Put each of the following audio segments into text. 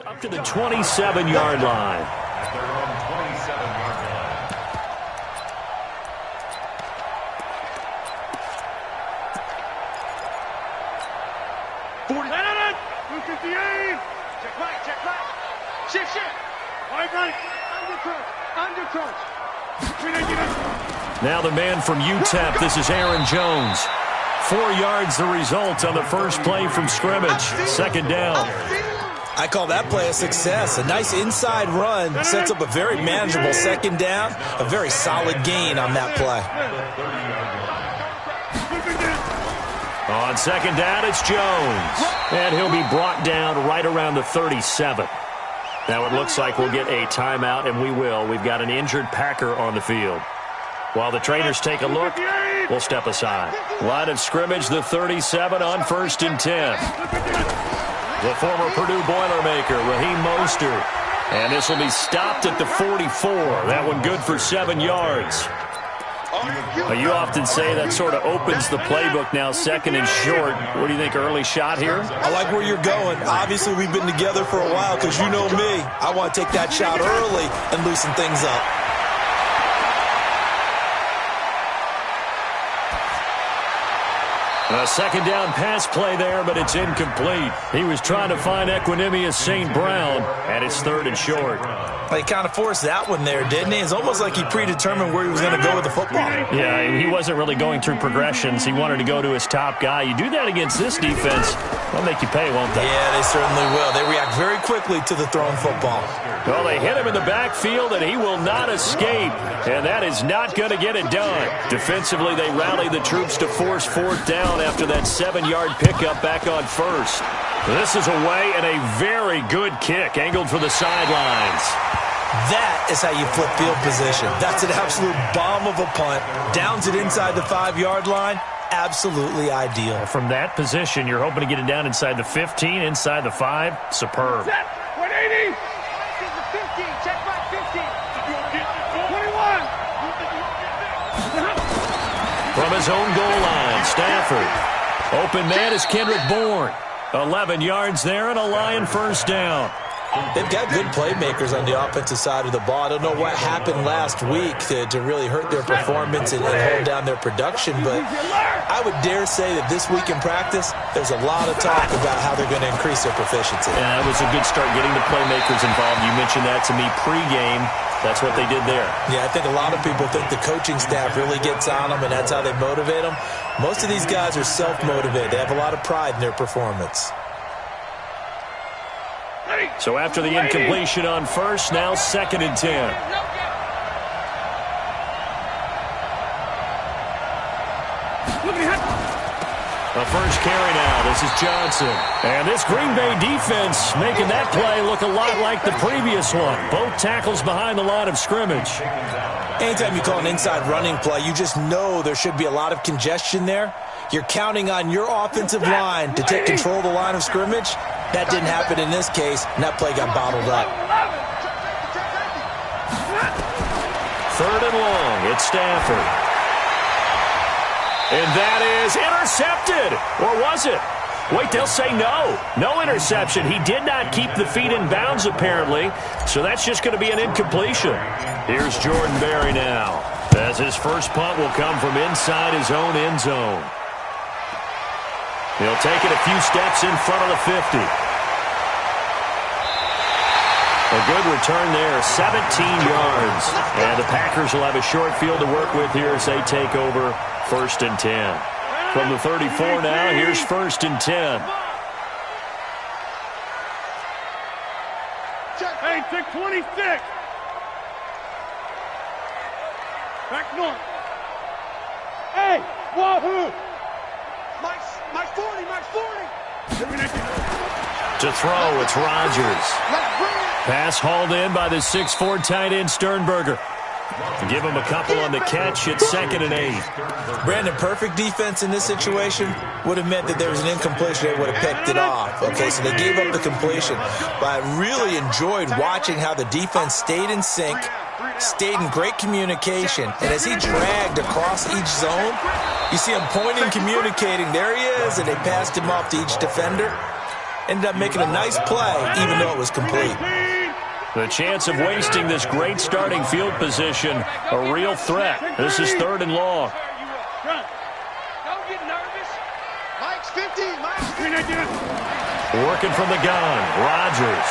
Up to the 27-yard line. They're on 27-yard line. Check right. Shift. Right. Undercross. Now the man from UTEP, this is Aaron Jones. 4 yards the result on the first play from scrimmage. Second down. I call that play a success. A nice inside run sets up a very manageable second down. A very solid gain on that play. On second down, it's Jones. And he'll be brought down right around the 37. Now it looks like we'll get a timeout, and we will. We've got an injured Packer on the field. While the trainers take a look, we'll step aside. Line of scrimmage, the 37 on 1st and 10. The former Purdue Boilermaker, Raheem Mostert. And this will be stopped at the 44. That one good for 7 yards. You often say that sort of opens the playbook now, 2nd and short. What do you think, early shot here? I like where you're going. Obviously, we've been together for a while because you know me. I want to take that shot early and loosen things up. A second down pass play there, but it's incomplete. He was trying to find Equinemius St. Brown, and it's 3rd and short. He kind of forced that one there, didn't he? It's almost like he predetermined where he was going to go with the football. Yeah, he wasn't really going through progressions. He wanted to go to his top guy. You do that against this defense, they'll make you pay, won't they? Yeah, they certainly will. They react very quickly to the thrown football. Well, they hit him in the backfield, and he will not escape. And that is not going to get it done. Defensively, they rally the troops to force 4th down after that 7-yard pickup back on 1st. This is away, and a very good kick, angled for the sidelines. That is how you flip field position. That's an absolute bomb of a punt. Downs it inside the 5-yard line. Absolutely ideal. From that position, you're hoping to get it down inside the 15, inside the 5. Superb. Set. 180. 15. Check back 15. 21. From his own goal line, Stafford. Open man is Kendrick Bourne. 11 yards there and a Lion 1st down. They've got good playmakers on the offensive side of the ball. I don't know what happened last week to really hurt their performance and hold down their production, but I would dare say that this week in practice, there's a lot of talk about how they're going to increase their proficiency. Yeah, that was a good start getting the playmakers involved. You mentioned that to me pregame. That's what they did there. Yeah, I think a lot of people think the coaching staff really gets on them, and that's how they motivate them. Most of these guys are self-motivated. They have a lot of pride in their performance. So after the incompletion on 1st, now 2nd and 10. The first carry now. This is Johnson. And this Green Bay defense making that play look a lot like the previous one. Both tackles behind the line of scrimmage. Anytime you call an inside running play, you just know there should be a lot of congestion there. You're counting on your offensive line to take control of the line of scrimmage. That didn't happen in this case, and that play got bottled up. 3rd and long. It's Stafford. And that is intercepted. Or was it? Wait, they'll say no. No interception. He did not keep the feet in bounds, apparently. So that's just going to be an incompletion. Here's Jordan Berry now, as his first punt will come from inside his own end zone. He'll take it a few steps in front of the 50. A good return there, 17 yards. And the Packers will have a short field to work with here as they take over 1st and 10. From the 34 now, here's 1st and 10. Hey, 626. Back north. Hey, wahoo. My 40. To throw, it's Rodgers. Pass hauled in by the 6'4" tight end Sternberger. Give him a couple on the catch. It's 2nd and 8. Brandon, perfect defense in this situation would have meant that there was an incompletion. They would have picked it off. Okay, so they gave up the completion. But I really enjoyed watching how the defense stayed in sync, stayed in great communication. And as he dragged across each zone, you see him pointing, communicating. There he is, and they passed him off to each defender. ended up making a nice play, even though it was complete. The chance of wasting this great starting field position, a real threat. This is 3rd and long. Don't get nervous. Mike's 50. Mike's 50. Working from the gun, Rodgers.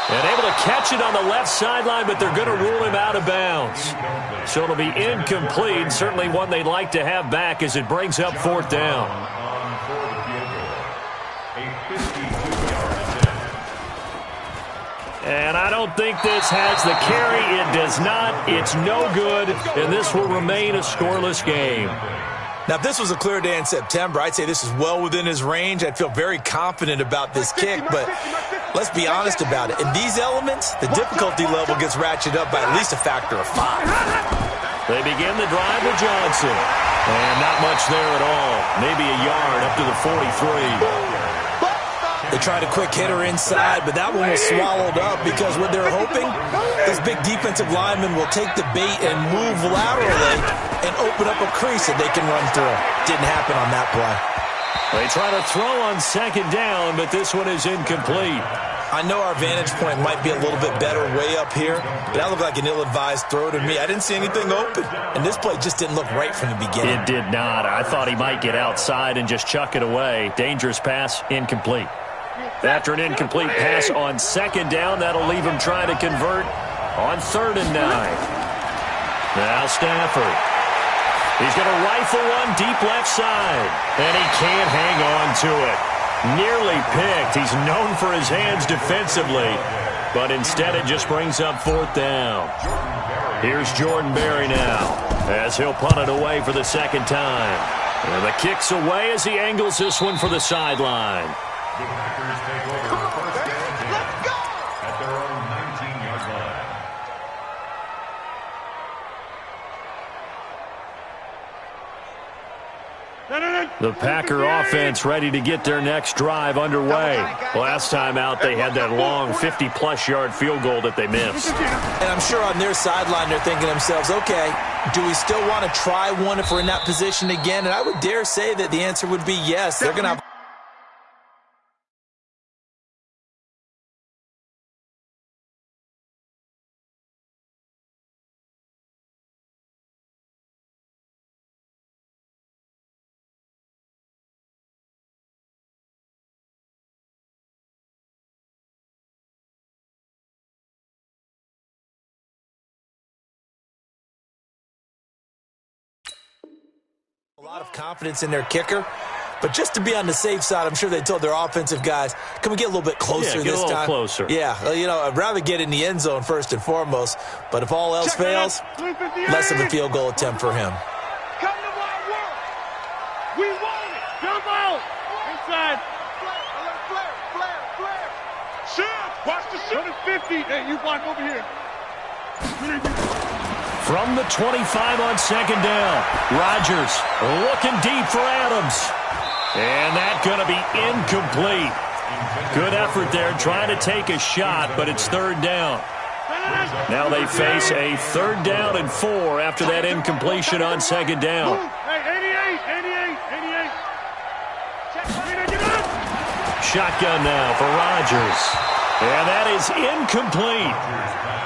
And able to catch it on the left sideline, but they're going to rule him out of bounds. So it'll be incomplete, certainly one they'd like to have back as it brings up 4th down. And I don't think this has the carry. It does not. It's no good, and this will remain a scoreless game. Now, if this was a clear day in September, I'd say this is well within his range. I'd feel very confident about this kick, but let's be honest about it. In these elements, the difficulty level gets ratcheted up by at least a factor of 5. They begin the drive with Johnson. And not much there at all. Maybe a yard up to the 43. They tried a quick hitter inside, but that one was swallowed up because what they're hoping, this big defensive lineman will take the bait and move laterally and open up a crease that they can run through. Didn't happen on that play. They try to throw on 2nd down, but this one is incomplete. I know our vantage point might be a little bit better way up here, but that looked like an ill-advised throw to me. I didn't see anything open, and this play just didn't look right from the beginning. It did not. I thought he might get outside and just chuck it away. Dangerous pass, incomplete. After an incomplete pass on 2nd down, that'll leave him trying to convert on 3rd and 9. Now Stafford. He's going to rifle one deep left side, and he can't hang on to it. Nearly picked. He's known for his hands defensively, but instead it just brings up 4th down. Here's Jordan Berry now as he'll punt it away for the 2nd time. And the kick's away as he angles this one for the sideline. The Packers take over 1st and 10 at their own 19-yard line. The Packer offense ready to get their next drive underway. Last time out, they had that long 50-plus yard field goal that they missed. And I'm sure on their sideline they're thinking to themselves, okay, do we still want to try one if we're in that position again? And I would dare say that the answer would be yes. They're going to have a lot of confidence in their kicker, but just to be on the safe side, I'm sure they told their offensive guys, can we get a little bit closer this time? Closer. Yeah, I'd rather get in the end zone first and foremost, but if all else fails, less of a field goal attempt for him. Come to my work. We want it. Jump out. Inside. Flare. Shoot. Watch the shoot. 50. Hey, you block over here. From the 25 on 2nd down, Rodgers looking deep for Adams. And that's going to be incomplete. Good effort there trying to take a shot, but it's 3rd down. Now they face a 3rd down and 4 after that incompletion on 2nd down. Hey, 88. Shotgun now for Rodgers. And that is incomplete.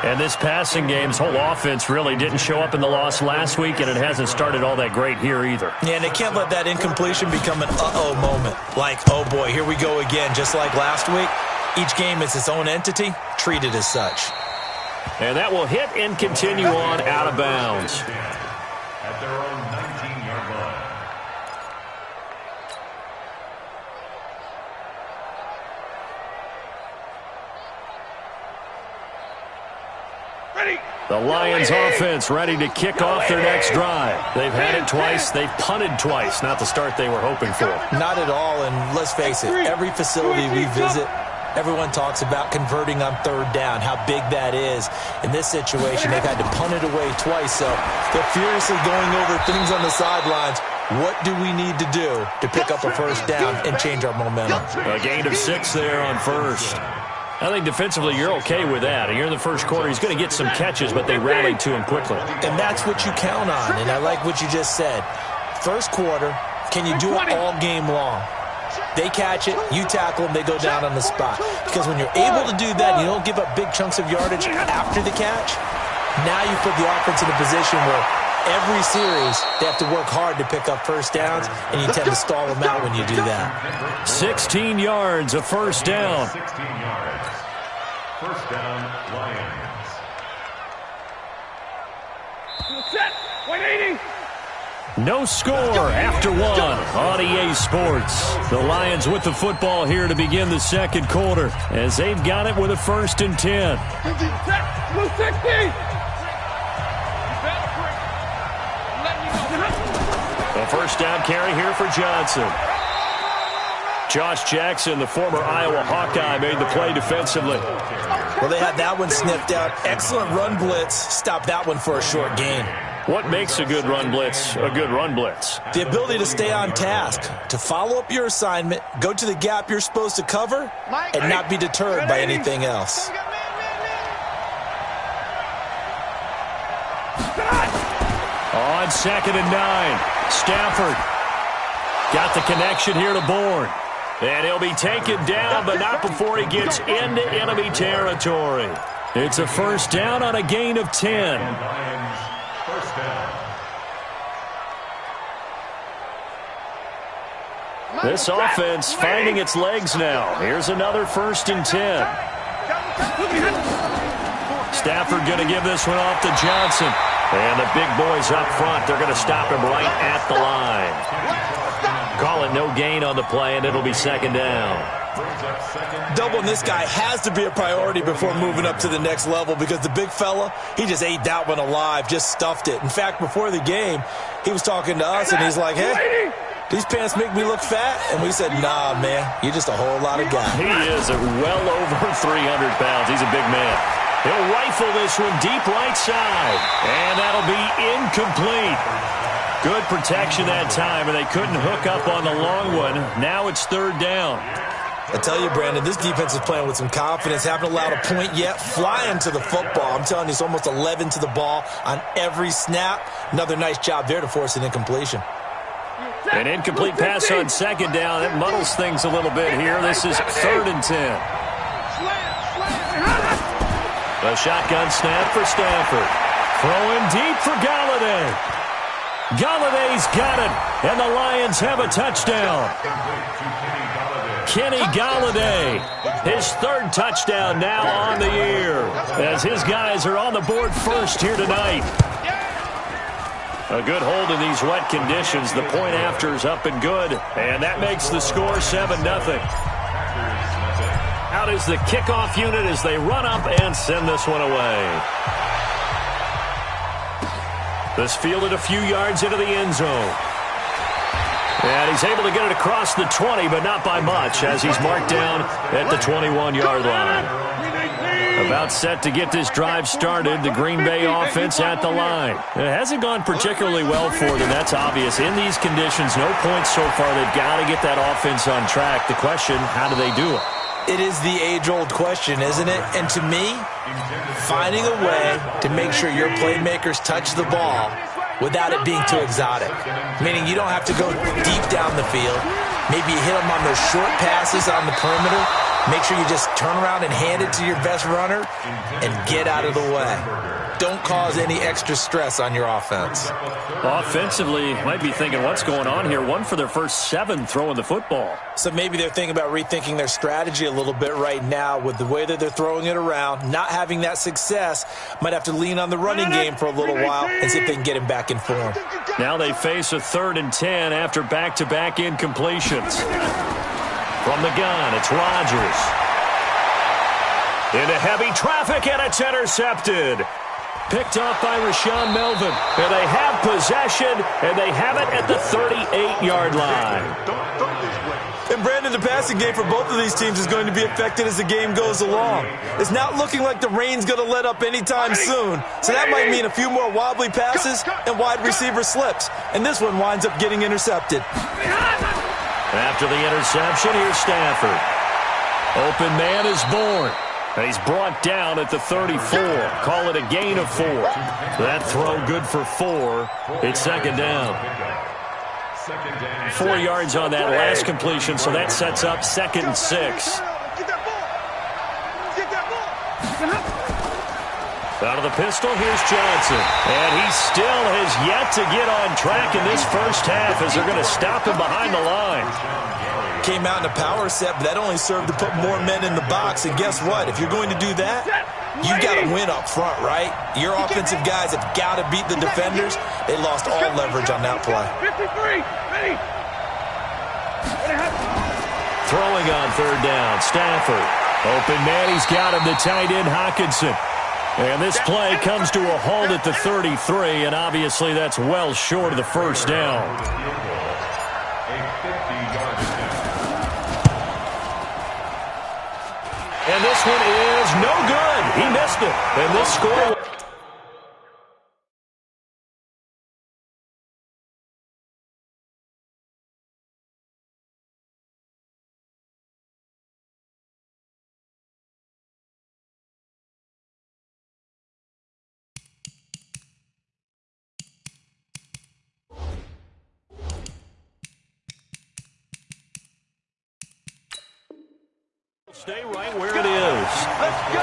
And this passing game's whole offense really didn't show up in the loss last week, and it hasn't started all that great here either. Yeah, and they can't let that incompletion become an uh-oh moment. Like, oh boy, here we go again, just like last week. Each game is its own entity, treated as such. And that will hit and continue on out of bounds. At their own 19-yard line. The Lions offense ready to kick off their next drive. They've had it twice. They've punted twice. Not the start they were hoping for. Not at all, and let's face it, every facility we visit, everyone talks about converting on 3rd down, how big that is. In this situation, they've had to punt it away twice, so they're furiously going over things on the sidelines. What do we need to do to pick up a 1st down and change our momentum? A gain of 6 there on 1st. I think defensively you're okay with that. Here in the first quarter, he's going to get some catches, but they rallied to him quickly. And that's what you count on, and I like what you just said. First quarter, can you do it all game long? They catch it, you tackle them, they go down on the spot. Because when you're able to do that, and you don't give up big chunks of yardage after the catch, now you put the offense in a position where every series they have to work hard to pick up first downs, and you tend to stall them out when you do that. 16 yards, a first down. 16 yards. First down, Lions. Set. 180. No score after one on EA Sports. The Lions with the football here to begin the second quarter as they've got it with a 1st and 10. Set. Blue 60. A first down carry here for Johnson. Josh Jackson, the former Iowa Hawkeye, made the play defensively. Well, they had that one sniffed out. Excellent run blitz. Stopped that one for a short gain. What makes a good run blitz a good run blitz? The ability to stay on task, to follow up your assignment, go to the gap you're supposed to cover, and not be deterred by anything else. On 2nd and 9, Stafford got the connection here to Bourne. And he'll be taken down, but not before he gets into enemy territory. It's a first down on a gain of 10. First down. This offense finding its legs now. Here's another 1st and 10. Stafford going to give this one off to Johnson. And the big boys up front, they're going to stop him right at the line. Call it no gain on the play, and it'll be 2nd down. Doubling this guy has to be a priority before moving up to the next level because the big fella, he just ate that one alive, just stuffed it. In fact, before the game, he was talking to us, and he's like, hey, these pants make me look fat? And we said, nah, man, you're just a whole lot of guy. He is well over 300 pounds. He's a big man. He'll rifle this one deep right side, and that'll be incomplete. Good protection that time, and they couldn't hook up on the long one. Now it's 3rd down. I tell you, Brandon, this defense is playing with some confidence. Haven't allowed a point yet. Flying to the football. I'm telling you, it's almost 11 to the ball on every snap. Another nice job there to force an incompletion. An incomplete pass on 2nd down. It muddles things a little bit here. This is 3rd and 10. A shotgun snap for Stafford. Throwing deep for Galladay. Galladay's got it, and the Lions have a touchdown. Kenny Galladay, his 3rd touchdown now on the year, as his guys are on the board first here tonight. A good hold in these wet conditions. The point after is up and good, and that makes the score 7-0. Out is the kickoff unit as they run up and send this one away. This fielded a few yards into the end zone. And he's able to get it across the 20, but not by much, as he's marked down at the 21-yard line. About set to get this drive started, the Green Bay offense at the line. It hasn't gone particularly well for them, that's obvious. In these conditions, no points so far. They've got to get that offense on track. The question, how do they do it? It is the age-old question, isn't it? And to me, finding a way to make sure your playmakers touch the ball without it being too exotic. Meaning you don't have to go deep down the field. Maybe you hit them on those short passes on the perimeter. Make sure you just turn around and hand it to your best runner and get out of the way. Don't cause any extra stress on your offense. Offensively, might be thinking, what's going on here? 1 for their first 7 throwing the football. So maybe they're thinking about rethinking their strategy a little bit right now with the way that they're throwing it around. Not having that success, might have to lean on the running game for a little while and see if they can get him back in form. Now they face a 3rd and 10 after back-to-back incompletions. From the gun, it's Rodgers. Into heavy traffic, and it's intercepted. Picked off by Rashawn Melvin. And they have possession, and they have it at the 38-yard line. And, Brandon, the passing game for both of these teams is going to be affected as the game goes along. It's not looking like the rain's going to let up anytime soon. So that might mean a few more wobbly passes and wide receiver slips. And this one winds up getting intercepted. After the interception, here's Stafford. Open man is Bourne. And he's brought down at the 34. Call it a gain of 4. That throw good for 4. It's 2nd down. 4 yards on that last completion, so that sets up 2nd and 6. Out of the pistol, here's Johnson. And he still has yet to get on track in this first half as they're going to stop him behind the line. Came out in a power set, but that only served to put more men in the box. And guess what? If you're going to do that, you've got to win up front, right? Your offensive guys have got to beat the defenders. They lost all leverage on that play. 53, ready. Throwing on 3rd down, Stafford. Open man, he's got him, the tight end, Hockenson. And this play comes to a halt at the 33, and obviously that's well short of the first down. And this one is no good. He missed it. And this score... Stay right where it is. Let's go.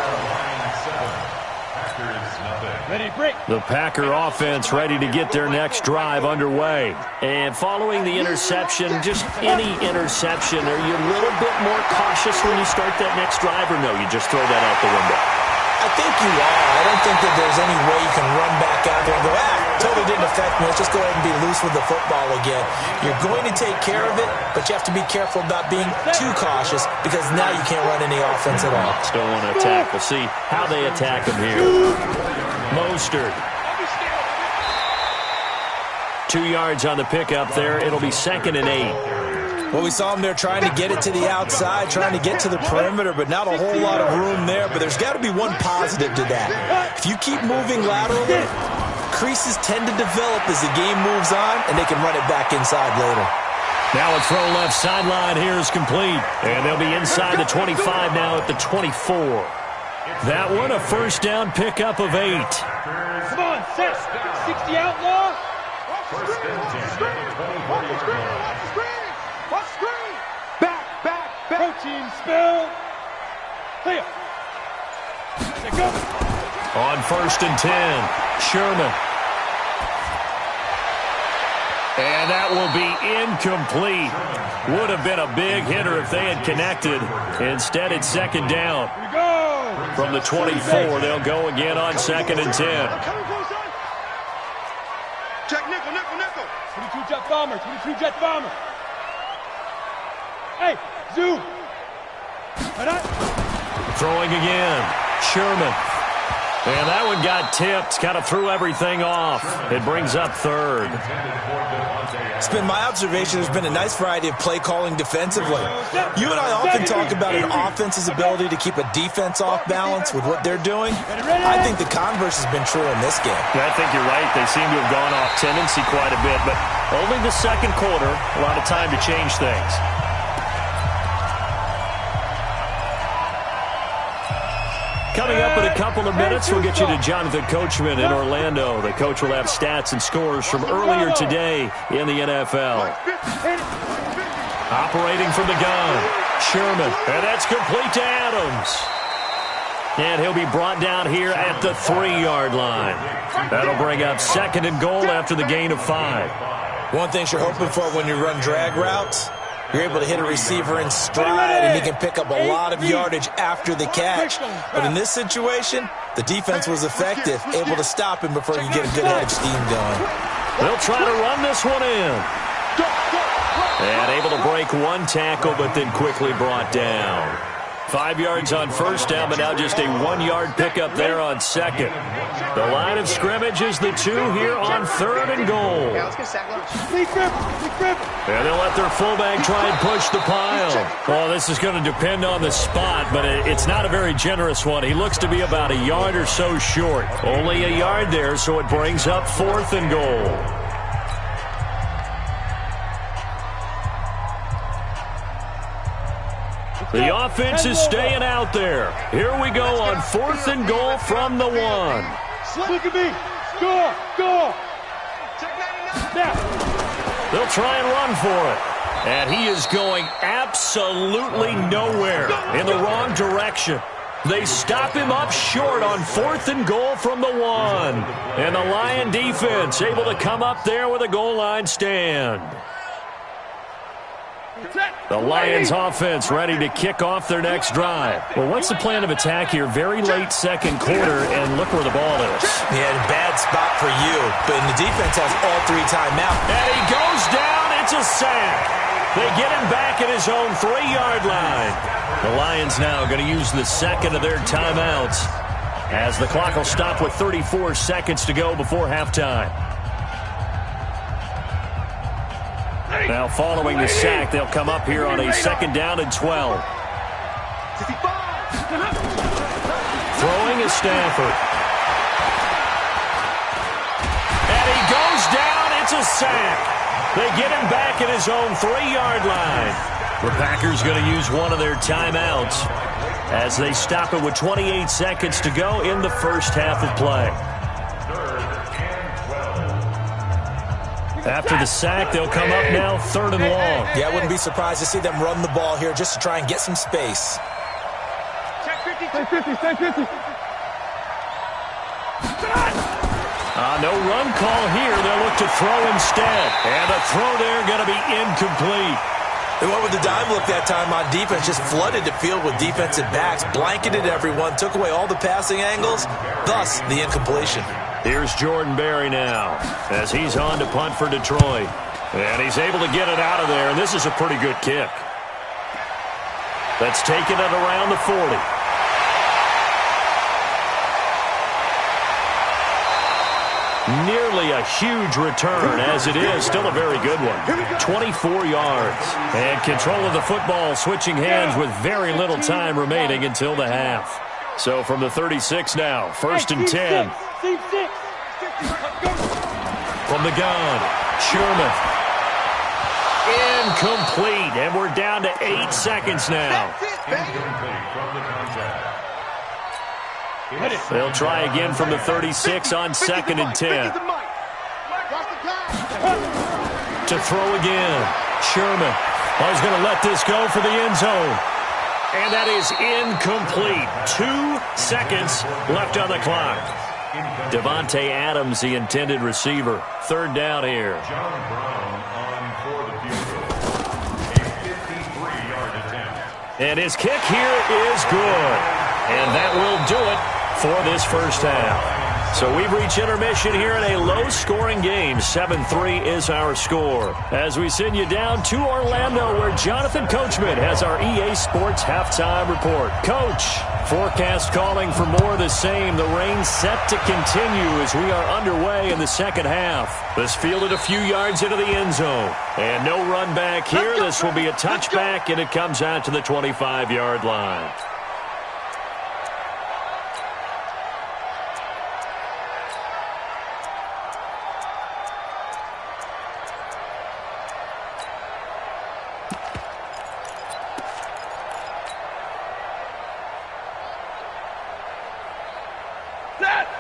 Ready, break. The Packer offense ready to get their next drive underway. And following the interception, just any interception, are you a little bit more cautious when you start that next drive, or no, you just throw that out the window? I think you are. I don't think that there's any way you can run back out there and go, totally didn't affect me. Let's just go ahead and be loose with the football again. You're going to take care of it, but you have to be careful about being too cautious because now you can't run any offense at all. Still want to attack. We'll see how they attack him here. Mostert. 2 yards on the pickup there. It'll be 2nd and 8. Well, we saw him there trying to get it to the outside, trying to get to the perimeter, but not a whole lot of room there. But there's got to be one positive to that. If you keep moving laterally, creases tend to develop as the game moves on, and they can run it back inside later. Now a throw left sideline here is complete. And they'll be inside the 25 now at the 24. That one, a first down pickup of 8. Come on, set. 60 outlaw. First and 10. Back. Protein spill. Clear. Go. On 1st and 10, Sherman. And that will be incomplete. Would have been a big hitter if they had connected. Instead, it's 2nd down. From the 24, they'll go again on 2nd and 10. Check nickel. 22 jet bomber. Hey, zoom. Throwing again, Sherman. And that one got tipped, kind of threw everything off. It brings up 3rd. It's been my observation there's been a nice variety of play calling defensively. You and I often talk about an offense's ability to keep a defense off balance with what they're doing. I think the converse has been true in this game. I think you're right. They seem to have gone off tendency quite a bit, but only the 2nd quarter, a lot of time to change things. Coming up in a couple of minutes, we'll get you to Jonathan Coachman in Orlando. The coach will have stats and scores from earlier today in the NFL. Operating from the gun, Sherman, and that's complete to Adams. And he'll be brought down here at the 3-yard line. That'll bring up 2nd and goal after the gain of 5. One thing you're hoping for when you run drag routes, you're able to hit a receiver in stride, and he can pick up a lot of yardage after the catch. But in this situation, the defense was effective, able to stop him before you get a good head of steam going. They'll try to run this one in. And able to break one tackle, but then quickly brought down. 5 yards on first down, but now just a 1-yard pickup there on 2nd. The line of scrimmage is the 2 here on 3rd and goal. And they'll let their fullback try and push the pile. Well, this is going to depend on the spot, but it's not a very generous one. He looks to be about a yard or so short. Only a yard there, so it brings up 4th and goal. The offense is staying out there. Here we go on 4th and goal from the 1. Look at me. Go. Now. They'll try and run for it. And he is going absolutely nowhere in the wrong direction. They stop him up short on 4th and goal from the 1. And the Lion defense able to come up there with a goal line stand. The Lions offense ready to kick off their next drive. Well, what's the plan of attack here? Very late second quarter, and look where the ball is. Yeah, bad spot for you, but the defense has all 3 timeouts. And he goes down. It's a sack. They get him back at his own 3-yard line. The Lions now going to use the second of their timeouts as the clock will stop with 34 seconds to go before halftime. Now following the sack, they'll come up here on a 2nd down and 12. Throwing is Stafford. And he goes down. It's a sack. They get him back at his own 3-yard line. The Packers going to use one of their timeouts as they stop it with 28 seconds to go in the first half of play. After the sack, they'll come up now 3rd and long. Yeah, I wouldn't be surprised to see them run the ball here just to try and get some space. Check 50, stay 50, stay 50. No run call here. They'll look to throw instead. And the throw there going to be incomplete. They went with the dime look that time on defense, just flooded the field with defensive backs, blanketed everyone, took away all the passing angles, thus the incompletion. Here's Jordan Berry now as he's on to punt for Detroit. And he's able to get it out of there, and this is a pretty good kick. That's taken it around the 40. Nearly a huge return, as it is. Still a very good one. 24 yards. And control of the football switching hands with very little time remaining until the half. So from the 36 now, 1st and 10. From the gun, Sherman. Incomplete. And we're down to 8 seconds now. They'll try again from the 36 on 2nd and 10. To throw again. Sherman. He's going to let this go for the end zone. And that is incomplete. 2 seconds left on the clock. Devontae Adams, the intended receiver. 3rd down here. John Brown on for the field. A 53-yard attempt. And his kick here is good. And that will do it for this first half. So we've reached intermission here in a low-scoring game. 7-3 is our score. As we send you down to Orlando, where Jonathan Coachman has our EA Sports halftime report. Coach, forecast calling for more of the same. The rain set to continue as we are underway in the second half. This fielded a few yards into the end zone. And no run back here. This will be a touchback, and it comes out to the 25-yard line.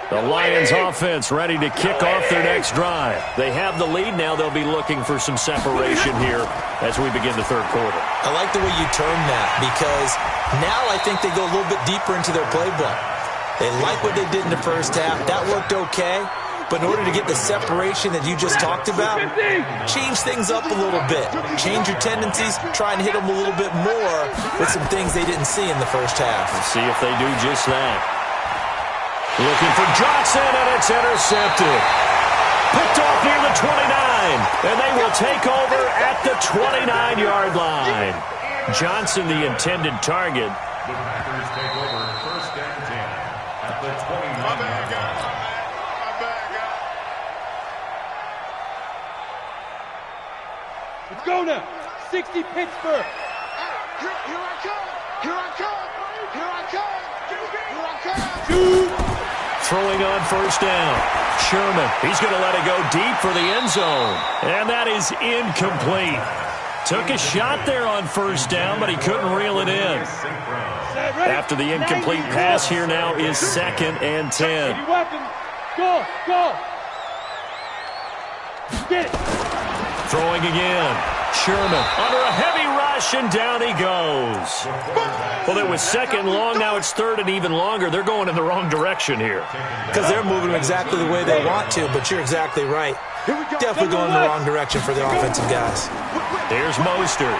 The Lions offense ready to kick off their next drive. They have the lead now. They'll be looking for some separation here as we begin the 3rd quarter. I like the way you term that, because now I think they go a little bit deeper into their playbook. They like what they did in the first half. That worked okay. But in order to get the separation that you just talked about, change things up a little bit. Change your tendencies, try and hit them a little bit more with some things they didn't see in the first half. We'll see if they do just that. Looking for Johnson, and it's intercepted. Picked off near the 29, and they will take over at the 29-yard line. Johnson, the intended target. The Packers take over 1st and 10 at the 29-yard line. Let's go now. 60 Pittsburgh. Here I come. Here I come. Here I come. Here I come. Shoot. Throwing on 1st down. Sherman, he's going to let it go deep for the end zone. And that is incomplete. Took a shot there on 1st down, but he couldn't reel it in. After the incomplete pass, here now is 2nd and 10. Go, go. Get it. Throwing again. Sherman under a heavy rush, and down he goes. Well, it was second and long. Now it's third and even longer. They're going in the wrong direction here. Because they're moving exactly the way they want to, but you're exactly right. Definitely going in the wrong direction for the offensive guys. There's Mostert.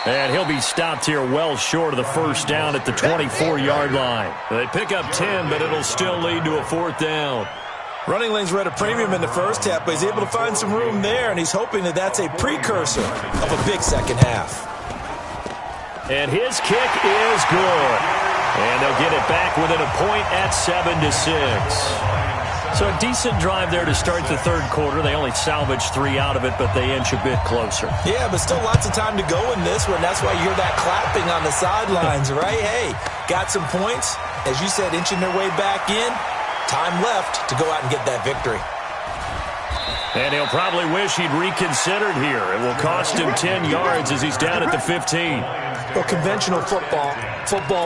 And he'll be stopped here well short of the first down at the 24-yard line. They pick up 10, but it'll still lead to a fourth down. Running lanes were at a premium in the first half, but he's able to find some room there, and he's hoping that that's a precursor of a big second half. And his kick is good. And they'll get it back within a point at 7-6. So a decent drive there to start the third quarter. They only salvaged 3 out of it, but they inch a bit closer. Yeah, but still lots of time to go in this one. That's why you hear that clapping on the sidelines, right? Hey, got some points. As you said, inching their way back in. Time left to go out and get that victory. And he'll probably wish he'd reconsidered here. It will cost him 10 yards as he's down at the 15. Well, conventional football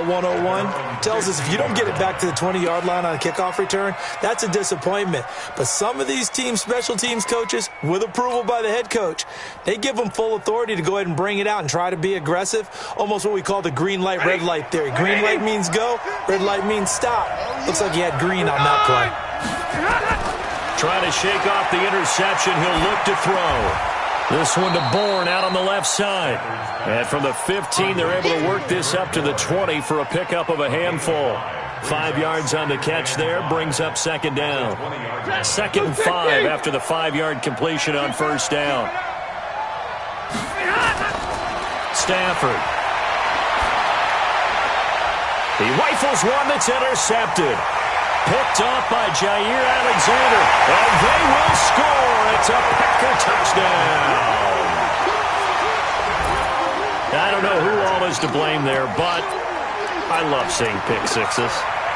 101, tells us if you don't get it back to the 20-yard line on a kickoff return, that's a disappointment. But some of these teams, special teams coaches, with approval by the head coach, they give them full authority to go ahead and bring it out and try to be aggressive, almost what we call the green light, red light theory. Green light means go, red light means stop. Looks like he had green on that play. Trying to shake off the interception. He'll look to throw. This one to Bourne out on the left side. And from the 15, they're able to work this up to the 20 for a pickup of a handful. 5 yards on the catch there, brings up second down. 2nd and 5 after the 5-yard completion on first down. Stafford. He rifles one that's intercepted. Picked off by Jair Alexander. And they will score. It's a Packer touchdown. I don't know who all is to blame there, but I love seeing pick sixes.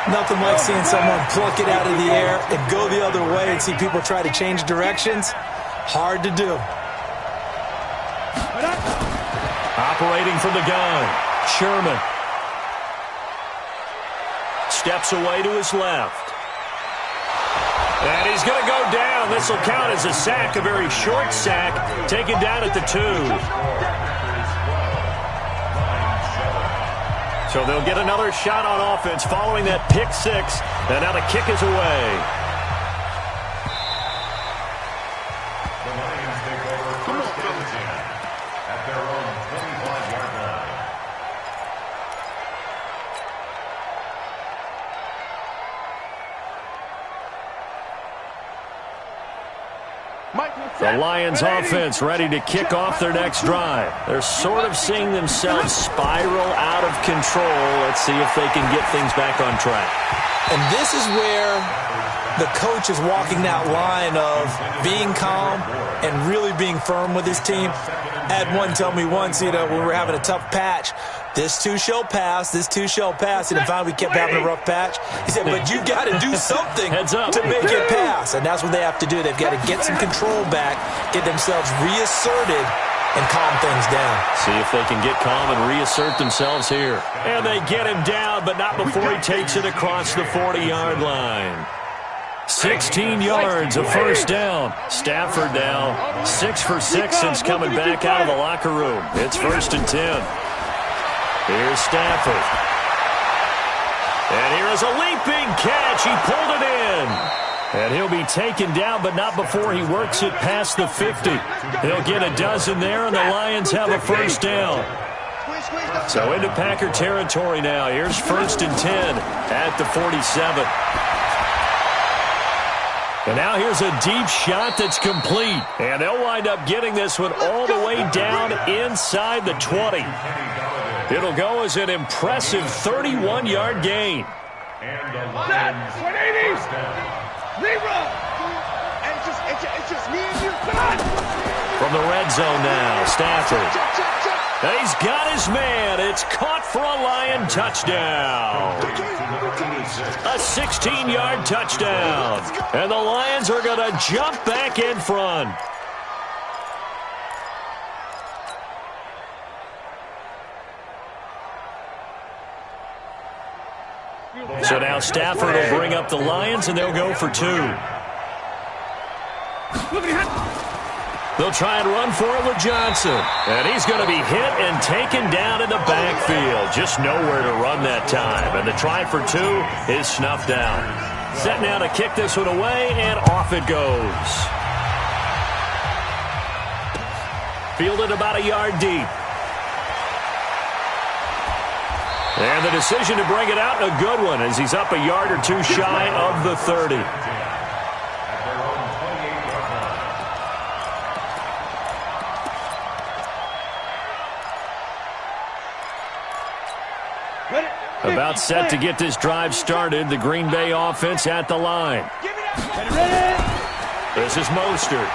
Nothing like seeing someone pluck it out of the air and go the other way and see people try to change directions. Hard to do. Operating from the gun, Sherman. Steps away to his left. And he's going to go down. This will count as a sack, a very short sack, taken down at the 2. So they'll get another shot on offense following that pick six. And now the kick is away. The Lions take over first and 10 at their own 25-yard line. The Lions offense ready to kick off their next drive. They're sort of seeing themselves spiral out of control. Let's see if they can get things back on track. And this is where the coach is walking that line of being calm and really being firm with his team. I had one tell me once, when we were having a tough patch, this too shall pass, this too shall pass, and finally we kept having a rough patch. He said, but you got to do something to make it pass, and that's what they have to do. They've got to get some control back, get themselves reasserted, and calm things down. See if they can get calm and reassert themselves here. And they get him down, but not before he takes it across the 40-yard line. 16 yards, a first down. Stafford now 6 for 6 since coming back out of the locker room. It's 1st and 10. Here's Stafford. And here is a leaping catch. He pulled it in. And he'll be taken down, but not before he works it past the 50. He'll get a dozen there, and the Lions have a first down. So into Packer territory now. Here's 1st and 10 at the 47. And now here's a deep shot that's complete. And they'll wind up getting this one all the way down inside the 20. It'll go as an impressive 31-yard gain. And the Lions first down. It's just me and you. From the red zone now, Stafford. And he's got his man. It's caught for a Lion touchdown. A 16-yard touchdown. And the Lions are going to jump back in front. So now Stafford will bring up the Lions, and they'll go for 2. They'll try and run for it with Johnson. And he's going to be hit and taken down in the backfield. Just nowhere to run that time. And the try for two is snuffed out. Set now to kick this one away, and off it goes. Fielded about a yard deep. And the decision to bring it out, a good one, as he's up a yard or two shy of the 30. About set to get this drive started. The Green Bay offense at the line. This is Mostert.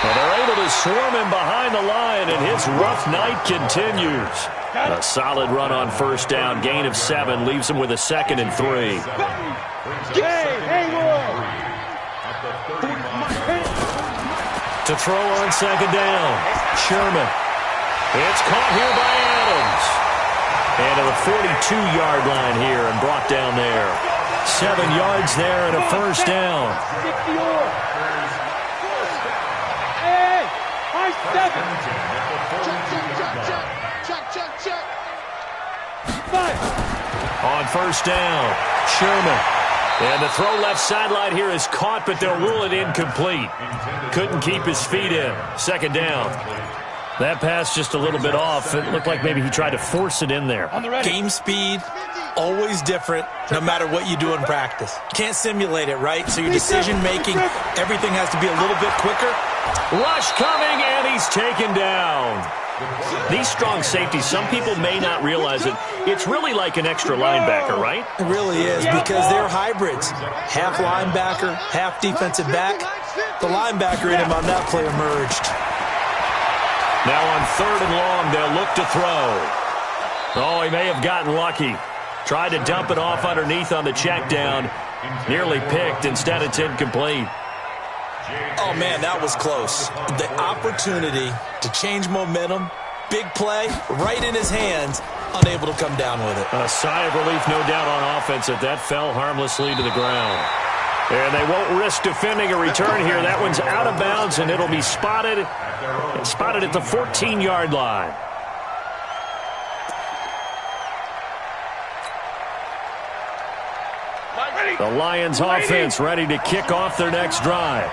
Well, they're able to swarm him behind the line, and his rough night continues. A solid run on first down. Gain of 7 leaves him with a 2nd and 3. To throw on 2nd down. Sherman. It's caught here by Adams. And to the 42-yard line here and brought down there. 7 yards there and a first down. On first down, Sherman. And the throw left sideline here is caught, but they'll rule it incomplete. Couldn't keep his feet in. 2nd down. That pass just a little bit off. It looked like maybe he tried to force it in there. Game speed, always different, no matter what you do in practice. Can't simulate it, right? So your decision-making, everything has to be a little bit quicker. Rush coming, and he's taken down. These strong safeties, some people may not realize it. It's really like an extra linebacker, right? It really is, because they're hybrids. Half linebacker, half defensive back. The linebacker in him on that play emerged. Now on 3rd and long, they'll look to throw. Oh, he may have gotten lucky. Tried to dump it off underneath on the check down. Nearly picked. Instead, it's incomplete. Oh, man, that was close. The opportunity to change momentum, big play, right in his hands, unable to come down with it. A sigh of relief, no doubt, on offense that fell harmlessly to the ground. And they won't risk defending a return here. That one's out of bounds, and it'll be spotted at the 14-yard line. The Lions offense ready to kick off their next drive.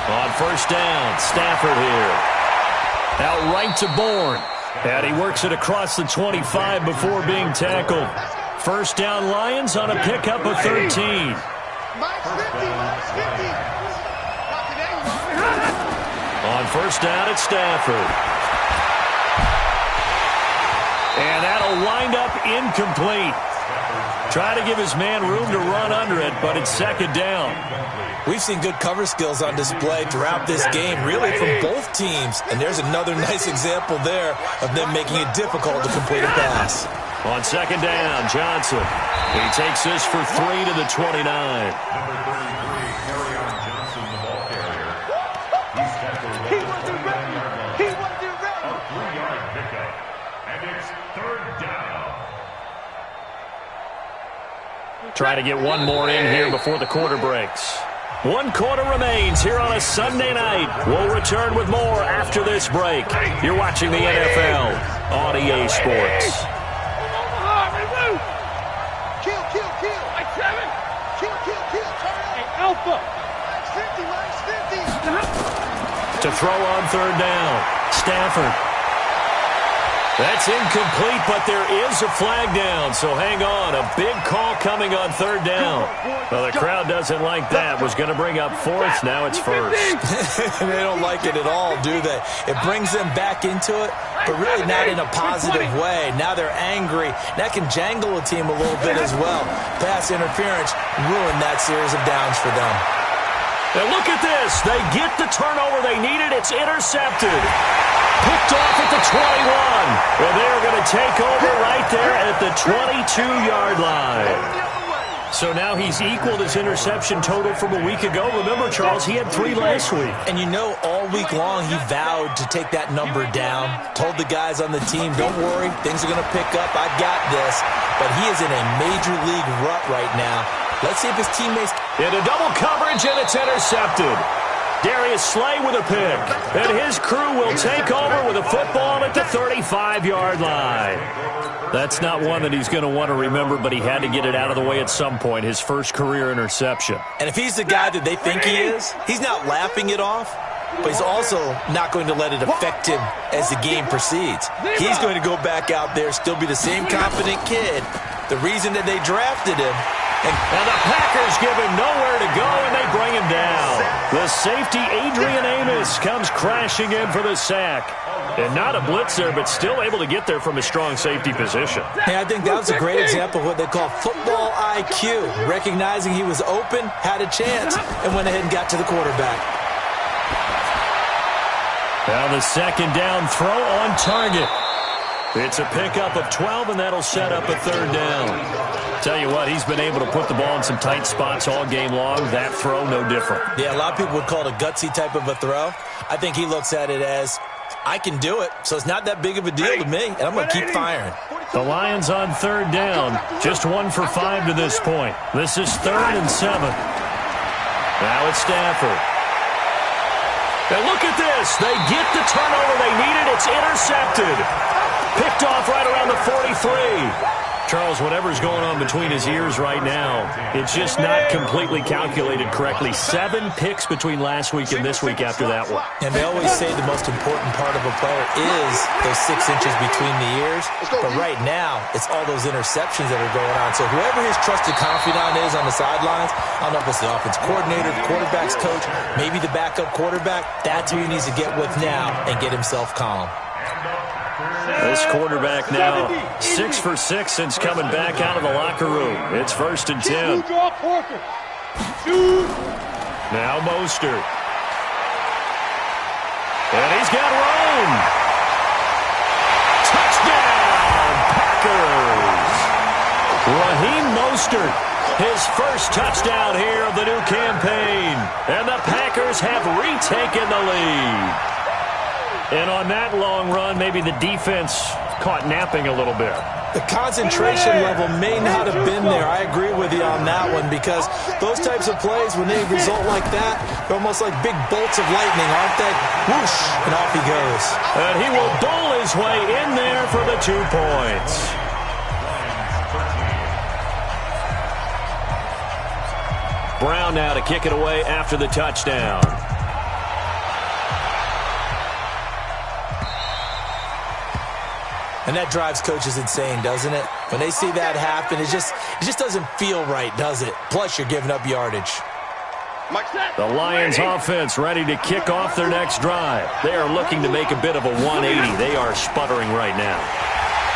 On first down, Stafford here. Out right to Bourne. And he works it across the 25 before being tackled. First down, Lions on a pickup of 13. On first down, it's Stafford. And that'll wind up incomplete. Try to give his man room to run under it, but it's 2nd down. We've seen good cover skills on display throughout this game, really from both teams. And there's another nice example there of them making it difficult to complete a pass. On 2nd down, Johnson. He takes this for 3 to the 29. Number 33, Kerryon Johnson, the ball carrier. He's tackled at the 29-yard line. A 3-yard pickup. And it's 3rd down. Try to get one more in here before the quarter breaks. 1 quarter remains here on a Sunday night. We'll return with more after this break. You're watching the NFL on EA Sports. To throw on 3rd down, Stafford. That's incomplete, but there is a flag down, so hang on. A big call coming on 3rd down. Well, the crowd doesn't like that. Was going to bring up 4th, now it's 1st. They don't like it at all, do they? It brings them back into it, but really not in a positive way. Now they're angry. That can jangle a team a little bit as well. Pass interference ruined that series of downs for them. And look at this. They get the turnover they needed. It's intercepted. Picked off at the 21. And they're going to take over right there at the 22-yard line. So now he's equaled his interception total from a week ago. Remember, Charles, he had 3 last week. And you know, all week long he vowed to take that number down. Told the guys on the team, don't worry, things are going to pick up. I've got this. But he is in a major league rut right now. Let's see if his teammates... Into double coverage, and it's intercepted. Darius Slay with a pick. And his crew will take over with a football at the 35-yard line. That's not one that he's going to want to remember, but he had to get it out of the way at some point, his first career interception. And if he's the guy that they think he is, he's not laughing it off, but he's also not going to let it affect him as the game proceeds. He's going to go back out there, still be the same confident kid. The reason that they drafted him. And the Packers give him nowhere to go, and they bring him down. The safety, Adrian Amos, comes crashing in for the sack. And not a blitzer, but still able to get there from a strong safety position. Hey, I think that was a great example of what they call football IQ. Recognizing he was open, had a chance, and went ahead and got to the quarterback. Now the second down throw on target. It's a pickup of 12, and that'll set up a third down. Tell you what, he's been able to put the ball in some tight spots all game long. That throw, no different. Yeah, a lot of people would call it a gutsy type of a throw. I think he looks at it as, I can do it, so it's not that big of a deal to me, and I'm going to keep firing. The Lions on third down. Just 1 for 5 to this point. This is 3rd and 7. Now it's Stafford. And look at this. They get the turnover they needed. It's intercepted. Picked off right around the 43. Charles, whatever's going on between his ears right now, it's just not completely calculated correctly. 7 picks between last week and this week after that one. And they always say the most important part of a player is those 6 inches between the ears. But right now, it's all those interceptions that are going on. So whoever his trusted confidant is on the sidelines, I don't know if it's the offense coordinator, the quarterback's coach, maybe the backup quarterback, that's who he needs to get with now and get himself calm. This quarterback now 6 for 6 since coming back out of the locker room. It's 1st and 10. Now Mostert. And he's got room. Touchdown, Packers. Raheem Mostert, his first touchdown here of the new campaign. And the Packers have retaken the lead. And on that long run, maybe the defense caught napping a little bit. The concentration level may not have been there. I agree with you on that one because those types of plays, when they result like that, they're almost like big bolts of lightning, aren't they? Whoosh, and off he goes. And he will bowl his way in there for the 2 points. Brown now to kick it away after the touchdown. And that drives coaches insane, doesn't it? When they see that happen, it just doesn't feel right, does it? Plus, you're giving up yardage. The Lions offense ready to kick off their next drive. They are looking to make a bit of a 180. They are sputtering right now.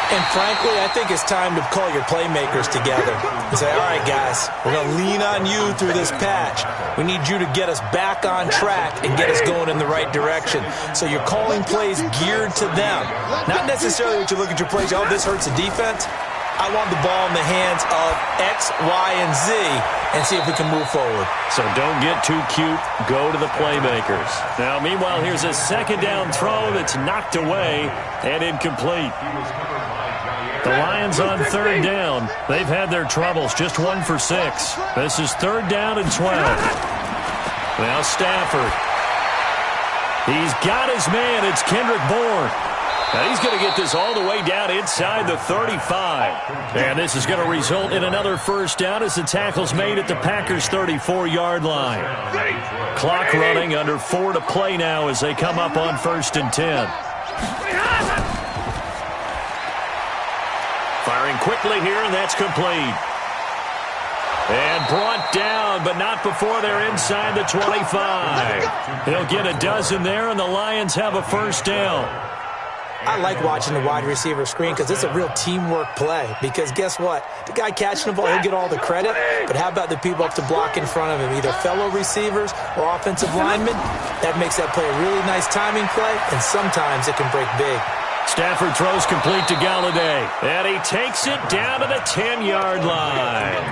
And frankly, I think it's time to call your playmakers together and say, all right, guys, we're going to lean on you through this patch. We need you to get us back on track and get us going in the right direction. So you're calling plays geared to them. Not necessarily what you look at your plays, oh, this hurts the defense. I want the ball in the hands of X, Y, and Z and see if we can move forward. So don't get too cute. Go to the playmakers. Now, meanwhile, here's a second down throw that's knocked away and incomplete. The Lions on third down. They've had their troubles. Just 1 for 6. This is 3rd down and 12. Now Stafford. He's got his man. It's Kendrick Bourne. Now he's going to get this all the way down inside the 35. And this is going to result in another first down as the tackle's made at the Packers' 34-yard line. Clock running, under 4 to play now as they come up on 1st and 10. Firing quickly here, and that's complete. And brought down, but not before they're inside the 25. He'll get a dozen there, and the Lions have a first down. I like watching the wide receiver screen because it's a real teamwork play. Because guess what? The guy catching the ball, he'll get all the credit. But how about the people up to block in front of him, either fellow receivers or offensive linemen? That makes that play a really nice timing play, and sometimes it can break big. Stafford throws complete to Galladay. And he takes it down to the 10-yard line.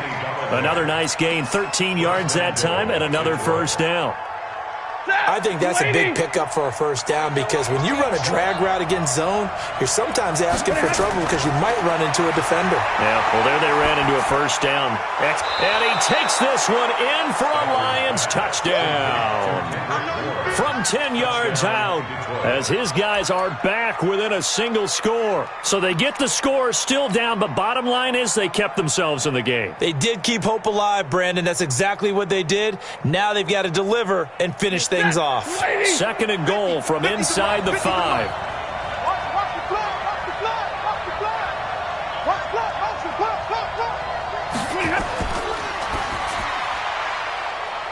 Another nice gain, 13 yards that time, and another first down. I think that's a big pickup for a first down because when you run a drag route against zone, you're sometimes asking for trouble because you might run into a defender. Yeah, well, there they ran into a first down. And he takes this one in for a Lions touchdown. From 10 yards out, as his guys are back within a single score. So they get the score still down, but bottom line is they kept themselves in the game. They did keep hope alive, Brandon. That's exactly what they did. Now they've got to deliver and finish things off. 2nd and goal from inside the 5.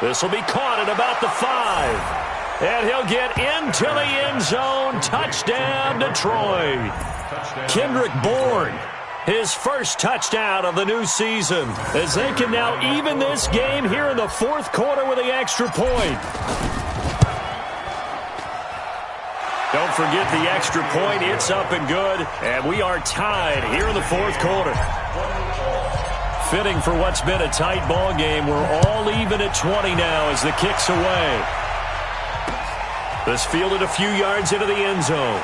This will be caught at about the 5. And he'll get into the end zone. Touchdown, Detroit. Kendrick Bourne, his first touchdown of the new season, as they can now even this game here in the 4th quarter with the extra point. Don't forget the extra point. It's up and good. And we are tied here in the 4th quarter. Fitting for what's been a tight ball game. We're all even at 20 now as the kick's away. This fielded a few yards into the end zone.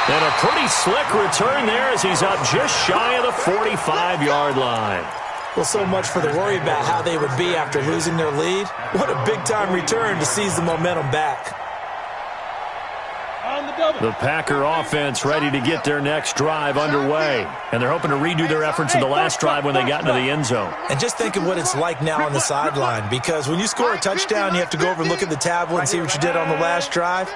And a pretty slick return there as he's up just shy of the 45-yard line. Well, so much for the worry about how they would be after losing their lead. What a big-time return to seize the momentum back. The Packer offense ready to get their next drive underway. And they're hoping to redo their efforts in the last drive when they got into the end zone. And just think of what it's like now on the sideline, because when you score a touchdown, you have to go over and look at the tablet and see what you did on the last drive.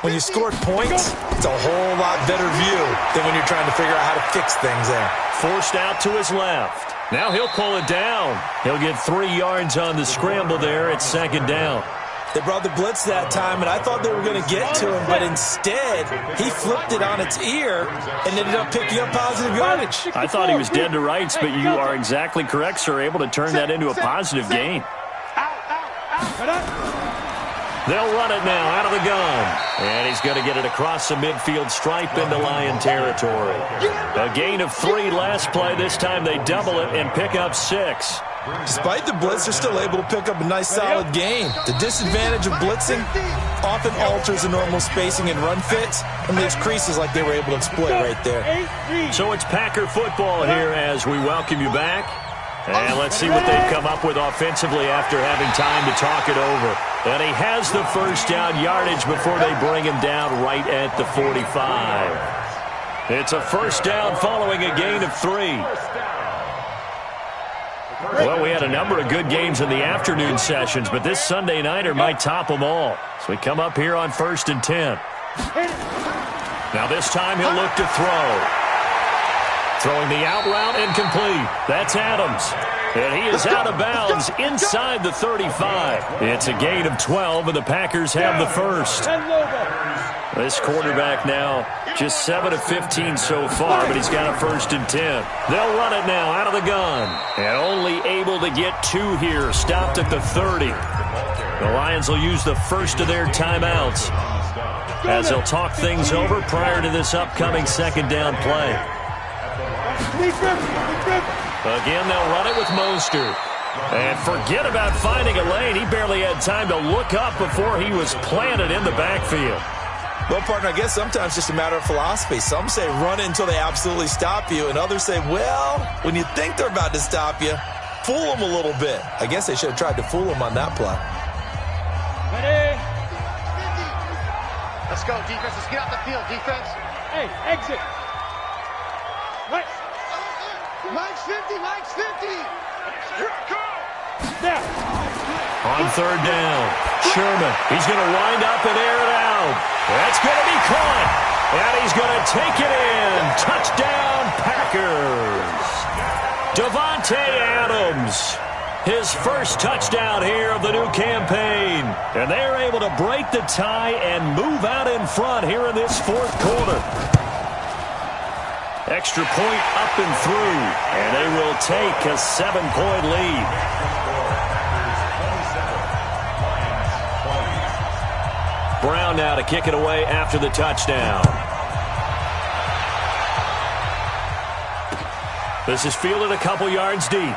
When you scored points, it's a whole lot better view than when you're trying to figure out how to fix things there. Forced out to his left. Now he'll pull it down. He'll get 3 yards on the scramble there. It's 2nd down. They brought the blitz that time, and I thought they were going to get to him, but instead, he flipped it on its ear and ended up picking up positive yardage. I thought he was dead to rights, but you are exactly correct, sir, able to turn that into a positive gain. They'll run it now out of the gun. And he's going to get it across the midfield stripe into Lion territory. A gain of 3 last play. This time they double it and pick up 6. Despite the blitz, they're still able to pick up a nice solid gain. The disadvantage of blitzing often alters the normal spacing and run fits and leaves creases like they were able to exploit right there. So it's Packer football here as we welcome you back. And let's see what they've come up with offensively after having time to talk it over. And he has the first down yardage before they bring him down right at the 45. It's a first down following a gain of 3. Well, we had a number of good games in the afternoon sessions, but this Sunday nighter might top them all. So we come up here on 1st and 10. Now this time he'll look to throw. Throwing the out route incomplete. That's Adams. And he is out of bounds inside the 35. It's a gain of 12, and the Packers have the first. This quarterback now just 7 of 15 so far, but he's got a 1st and 10. They'll run it now out of the gun. And only able to get 2 here, stopped at the 30. The Lions will use the first of their timeouts as they'll talk things over prior to this upcoming 2nd down play. Again, they'll run it with Mostert. And forget about finding a lane. He barely had time to look up before he was planted in the backfield. Well, partner, I guess sometimes it's just a matter of philosophy. Some say run it until they absolutely stop you, and others say, well, when you think they're about to stop you, fool them a little bit. I guess they should have tried to fool them on that play. Ready? Let's go, defense. Let's get out the field, defense. Hey, exit. Right. Mike's 50, Mike's 50. Here I come. Now. On 3rd down, Sherman. He's going to wind up and air it out. That's going to be caught. And he's going to take it in. Touchdown, Packers. Davante Adams. His first touchdown here of the new campaign. And they're able to break the tie and move out in front here in this 4th quarter. Extra point up and through. And they will take a 7-point lead. Brown now to kick it away after the touchdown. This is fielded a couple yards deep.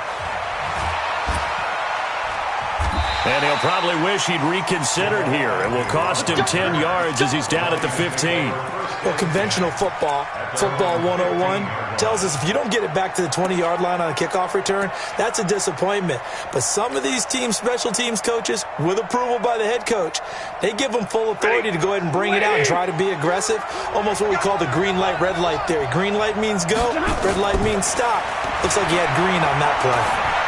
And he'll probably wish he'd reconsidered here. It will cost him 10 yards as he's down at the 15. Well, conventional football 101, tells us if you don't get it back to the 20-yard line on a kickoff return, that's a disappointment. But some of these special teams coaches, with approval by the head coach, they give them full authority to go ahead and bring it out and try to be aggressive. Almost what we call the green light, red light theory. Green light means go, red light means stop. Looks like he had green on that play.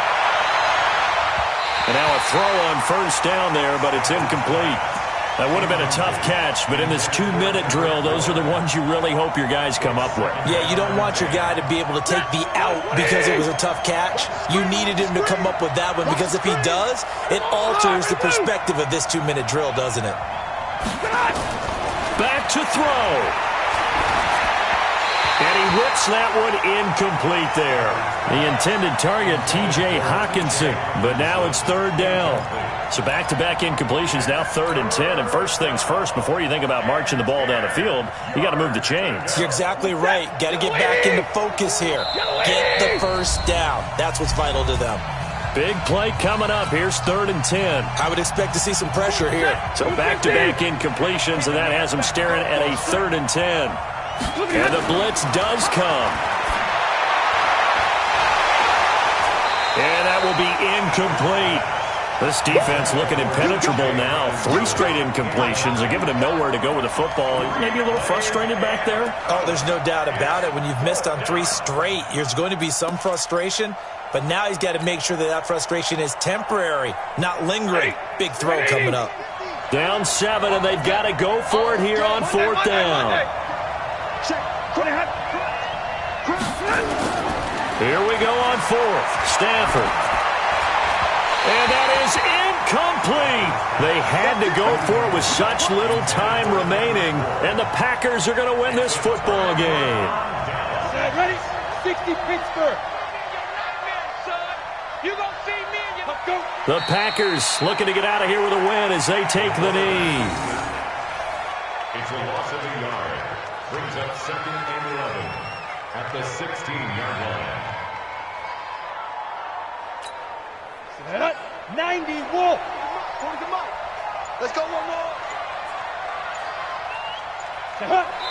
And now a throw on first down there, but it's incomplete. That would have been a tough catch, but in this 2-minute drill, those are the ones you really hope your guys come up with. Yeah, you don't want your guy to be able to take the out because it was a tough catch. You needed him to come up with that one because if he does, it alters the perspective of this 2-minute drill, doesn't it? Back to throw. And he whips that one incomplete there. The intended target, T.J. Hawkinson, but now it's third down. So back-to-back incompletions, now 3rd and 10. And first things first, before you think about marching the ball down the field, you got to move the chains. You're exactly right. Got to get back into focus here. Get the first down. That's what's vital to them. Big play coming up. Here's 3rd and 10. I would expect to see some pressure here. So back-to-back incompletions, and that has them staring at a 3rd and 10. And the blitz does come. And that will be incomplete. This defense looking impenetrable now. 3 straight incompletions. They're giving him nowhere to go with the football. Maybe a little frustrated back there? Oh, there's no doubt about it. When you've missed on 3 straight, there's going to be some frustration. But now he's got to make sure that that frustration is temporary, not lingering. Big throw coming up. Down 7, and they've got to go for it here on 4th down. Here we go on 4th. Stafford. And that is incomplete. They had to go for it with such little time remaining, and the Packers are going to win this football game. Ready? 60 Pittsburgh. You gonna see me and you go. The Packers looking to get out of here with a win as they take the knee. It's a loss of a yard. Brings up 2nd and 11 at the 16-yard line. 90 Wolf. Let's go one more.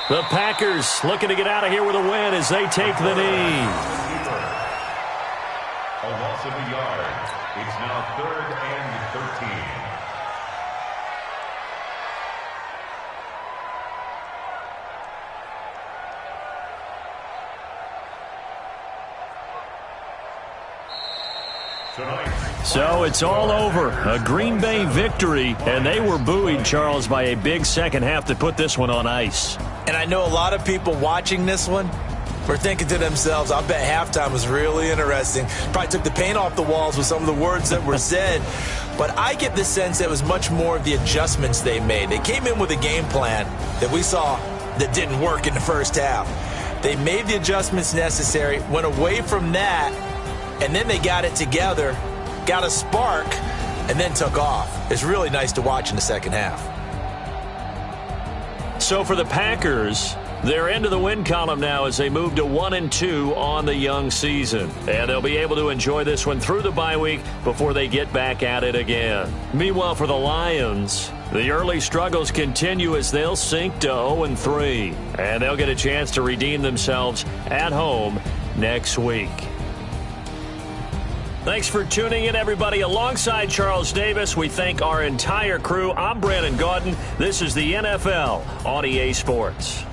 The Packers looking to get out of here with a win as they take the knee. A loss of a yard. It's now 3rd and 13. So it's all over. A Green Bay victory, and they were buoyed, Charles, by a big second half to put this one on ice. And I know a lot of people watching this one were thinking to themselves, I bet halftime was really interesting. Probably took the paint off the walls with some of the words that were said. But I get the sense that it was much more of the adjustments they made. They came in with a game plan that we saw that didn't work in the first half. They made the adjustments necessary, went away from that, and then they got it together, got a spark, and then took off. It's really nice to watch in the second half. So for the Packers, they're into the win column now as they move to 1-2 on the young season. And they'll be able to enjoy this one through the bye week before they get back at it again. Meanwhile, for the Lions, the early struggles continue as they'll sink to 0-3. And they'll get a chance to redeem themselves at home next week. Thanks for tuning in, everybody. Alongside Charles Davis, we thank our entire crew. I'm Brandon Gaudin. This is the NFL on EA Sports.